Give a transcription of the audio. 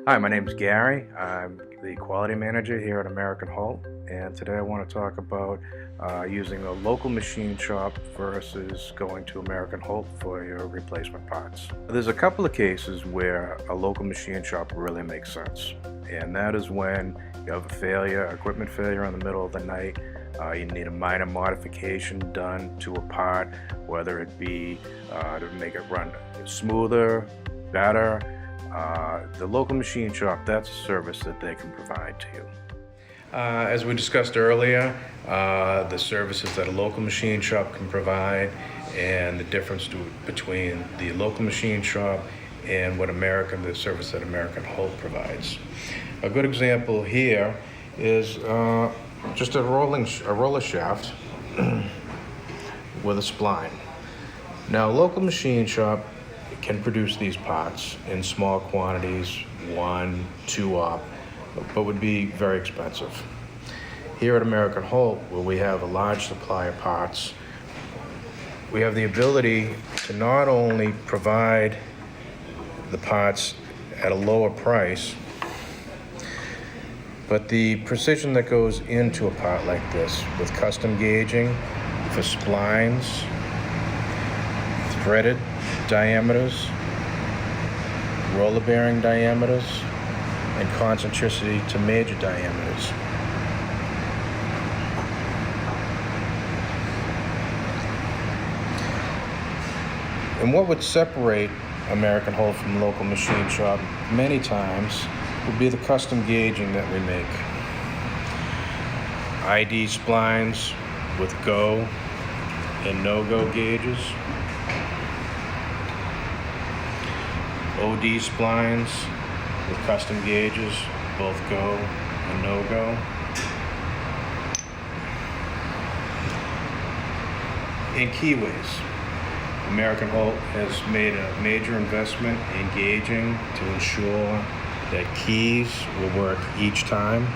Hi, my name is Gary. I'm the quality manager here at American Holt, and today I want to talk about using a local machine shop versus going to American Holt for your replacement parts. There's a couple of cases where a local machine shop really makes sense, and that is when you have a failure, equipment failure in the middle of the night. You need a minor modification done to a part, whether it be to make it run smoother, better. The local machine shop, that's a service that they can provide to you. As we discussed earlier, the services that a local machine shop can provide and the difference between the local machine shop and the service that American Holt provides. A good example here is just a roller shaft with a spline. Now, a local machine shop can produce these parts in small quantities, 1, 2 op, but would be very expensive. Here at American Holt, where we have a large supply of parts, we have the ability to not only provide the parts at a lower price, but the precision that goes into a part like this with custom gauging for splines, threaded diameters, roller bearing diameters, and concentricity to major diameters. And what would separate American Holt from local machine shop many times would be the custom gauging that we make. ID splines with go and no-go gauges. OD splines with custom gauges, both go and no-go. And keyways. American Holt has made a major investment in gauging to ensure that keys will work each time.